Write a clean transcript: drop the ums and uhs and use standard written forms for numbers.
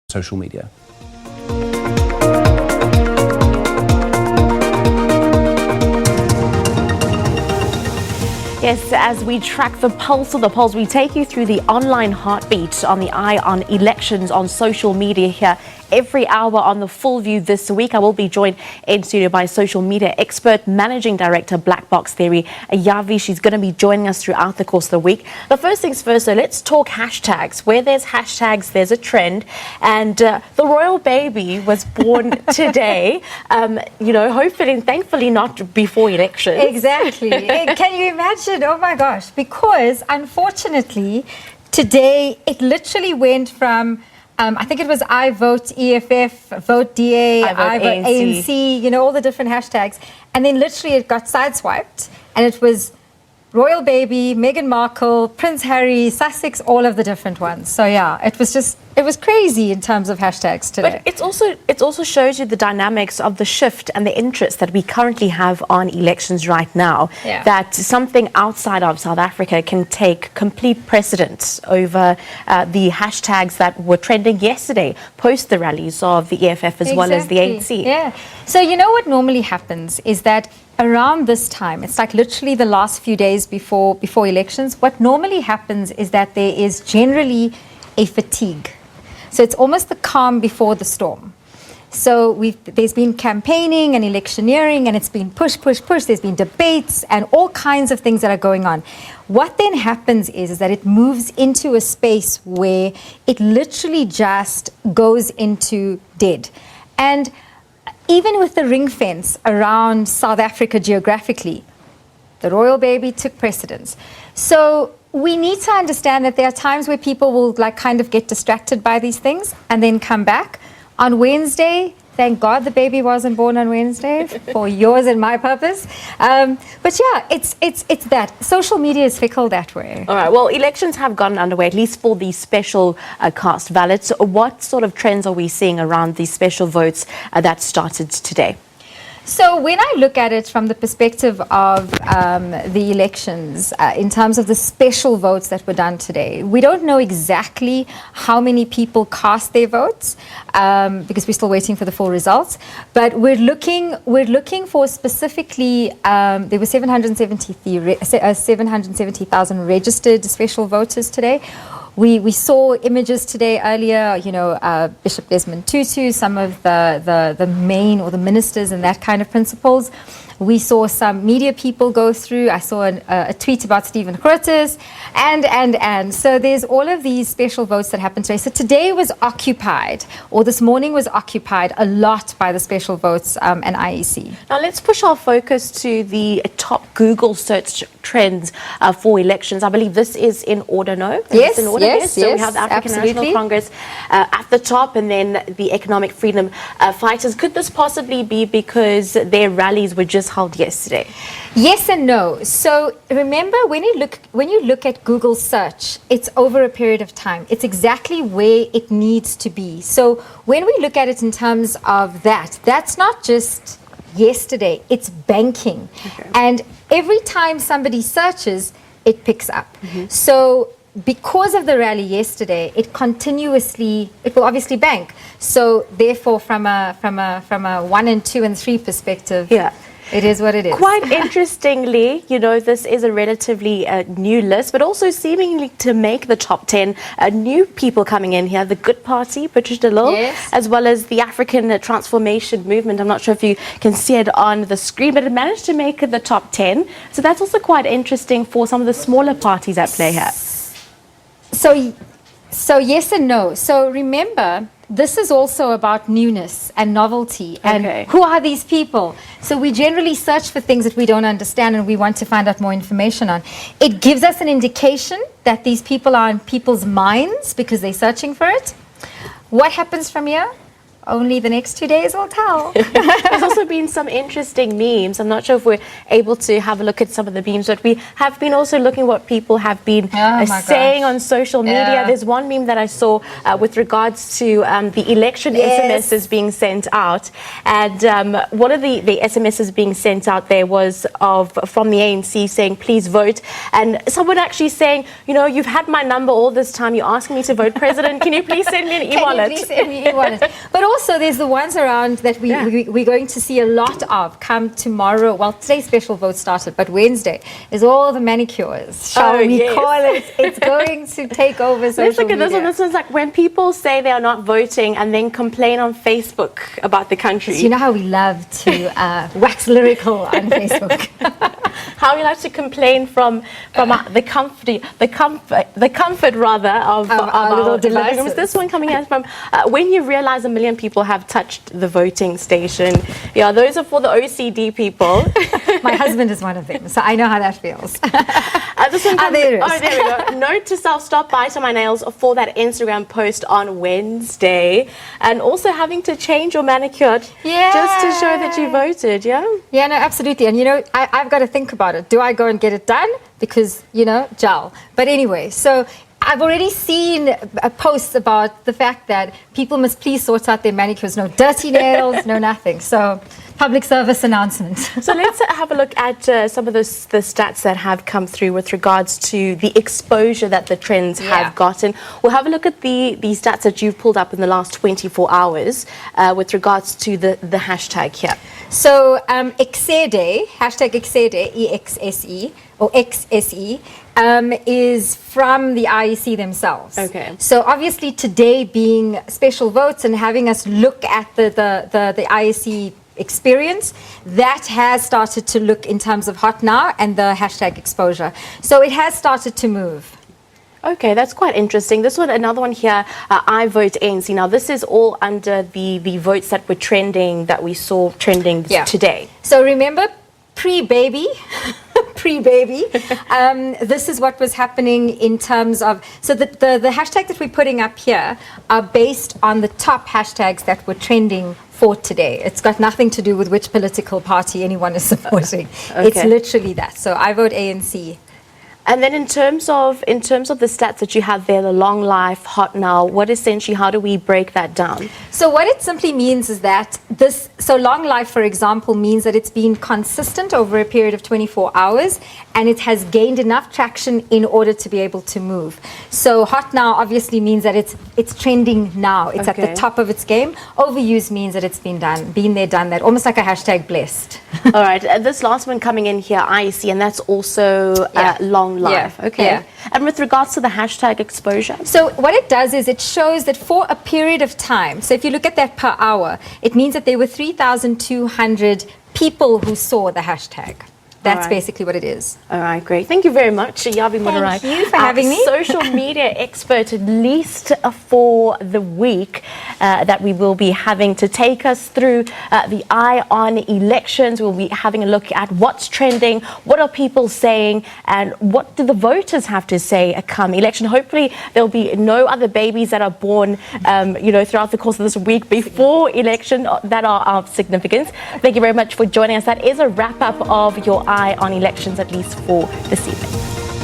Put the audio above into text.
social media. Yes, as we track the pulse of the polls, we take you through the online heartbeat on the eye on elections on social media here every hour on The Full View this week. I will be joined in studio by social media expert, managing director, Black Box Theory, Yavi. She's going to be joining us throughout the course of the week. But first things first, so let's talk hashtags. Where there's hashtags, there's a trend. And the royal baby was born today, hopefully and thankfully not before elections. Exactly. Can you imagine? Oh my gosh. Because unfortunately, today it literally went from I think it was I vote EFF, vote DA, I vote ANC, all the different hashtags. And then literally it got sideswiped and it was royal baby, Meghan Markle, Prince Harry, Sussex, all of the different ones. So yeah, it was crazy in terms of hashtags today. But it also shows you the dynamics of the shift and the interest that we currently have on elections right now. Yeah. That something outside of South Africa can take complete precedence over the hashtags that were trending yesterday, post the rallies of the EFF as well as the ANC. Yeah. So what normally happens is that around this time, it's like literally the last few days before elections, what normally happens is that there is generally a fatigue. So it's almost the calm before the storm. So there's been campaigning and electioneering, and it's been push. There's been debates and all kinds of things that are going on. What then happens is that it moves into a space where it literally just goes into dead. And even with the ring fence around South Africa geographically, the royal baby took precedence. So we need to understand that there are times where people will kind of get distracted by these things and then come back. On Wednesday, thank God the baby wasn't born on Wednesday for yours and my purpose. But yeah, it's that. Social media is fickle that way. All right, well, elections have gotten underway, at least for the special cast ballots. What sort of trends are we seeing around these special votes that started today? So when I look at it from the perspective of the elections, in terms of the special votes that were done today, we don't know exactly how many people cast their votes because we're still waiting for the full results. But we're looking for specifically, there were 770,000 registered special voters today. We saw images today earlier, Bishop Desmond Tutu, some of the main or the ministers and that kind of principles. We saw some media people go through. I saw a tweet about Stephen Grootes and. So there's all of these special votes that happened today. So today was occupied, or this morning was occupied a lot by the special votes and IEC. Now let's push our focus to the top Google search trends for elections. I believe this is in order, no? Yes, in order, yes. So we have the African National Congress at the top, and then the Economic Freedom Fighters. Could this possibly be because their rallies were just held yesterday? Yes and no. So remember, when you look at Google search, it's over a period of time. It's exactly where it needs to be. So when we look at it in terms of that's not just yesterday, it's banking. Okay. And every time somebody searches, it picks up. Mm-hmm. So because of the rally yesterday, it will obviously bank. So therefore, from a 1 and 2 and 3 perspective, yeah, it is what it is. Quite interestingly, this is a relatively new list, but also seemingly to make the top 10. New people coming in here, the Good Party, Patricia de Lille, yes, as well as the African Transformation Movement. I'm not sure if you can see it on the screen, but it managed to make the top 10. So that's also quite interesting for some of the smaller parties at play here. So yes and no. So remember, this is also about newness and novelty and who are these people? So we generally search for things that we don't understand and we want to find out more information on. It gives us an indication that these people are in people's minds because they're searching for it. What happens from here? only the next 2 days will tell. There's also been some interesting memes. I'm not sure if we're able to have a look at some of the memes, but we have been also looking what people have been saying on social media. There's one meme that I saw with regards to the election SMSs being sent out. And one of the SMSs being sent out there was from the ANC saying, please vote. And someone actually saying, you know, you've had my number all this time. You're asking me to vote president. Can you please send me an e-wallet? Can you please send me e-wallet? But also there's the ones around that we're going to see a lot of come tomorrow. Well, today's special vote started, but Wednesday is all the manicures. Shall we call it? It's going to take over social media. Let's look at this one. This one's like when people say they are not voting and then complain on Facebook about the country. So you know how we love to wax lyrical on Facebook. How we like to complain from the comfort rather of our little devices. Was this one coming out from when you realize 1 million people have touched the voting station? Yeah, those are for the OCD people. My husband is one of them, so I know how that feels. This one comes, there we go. Note to self: stop biting my nails for that Instagram post on Wednesday, and also having to change your manicure just to show that you voted. Yeah. Yeah, no, absolutely. And you know, I've got to think about it. Do I go and get it done? Because, you know, gel. But anyway, so I've already seen posts about the fact that people must please sort out their manicures. No dirty nails, no nothing. So public service announcement. So let's have a look at some of the stats that have come through with regards to the exposure that the trends have gotten. We'll have a look at the stats that you've pulled up in the last 24 hours with regards to the hashtag here. So Exede, hashtag Exede, EXSE, or XSE, is from the IEC themselves. Okay. So obviously today being special votes and having us look at the IEC experience, that has started to look in terms of hot now and the hashtag exposure. So it has started to move. Okay, that's quite interesting. This one, another one here, I vote ANC. Now, this is all under the votes that were trending, that we saw trending today. So remember, pre-baby, this is what was happening in terms of, so the hashtag that we're putting up here are based on the top hashtags that were trending for today. It's got nothing to do with which political party anyone is supporting. It's literally that. So I vote ANC. And then in terms of the stats that you have there, the long life, hot now, how do we break that down? So what it simply means is that so long life, for example, means that it's been consistent over a period of 24 hours and it has gained enough traction in order to be able to move. So hot now obviously means that it's trending now. It's at the top of its game. Overuse means that it's been there, done that, almost like a hashtag blessed. All right, this last one coming in here, IEC, and that's also long life. And with regards to the hashtag exposure? So what it does is it shows that for a period of time, so if you look at that per hour, it means that there were 3,200 people who saw the hashtag. That's basically what it is. All right, great. Thank you very much, Yavi Munarai. Thank you for having me. Social media expert, at least for the week, that we will be having to take us through the eye on elections. We'll be having a look at what's trending, what are people saying, and what do the voters have to say come election. Hopefully, there'll be no other babies that are born, throughout the course of this week before election that are of significance. Thank you very much for joining us. That is a wrap-up of your eye on elections, at least for this evening.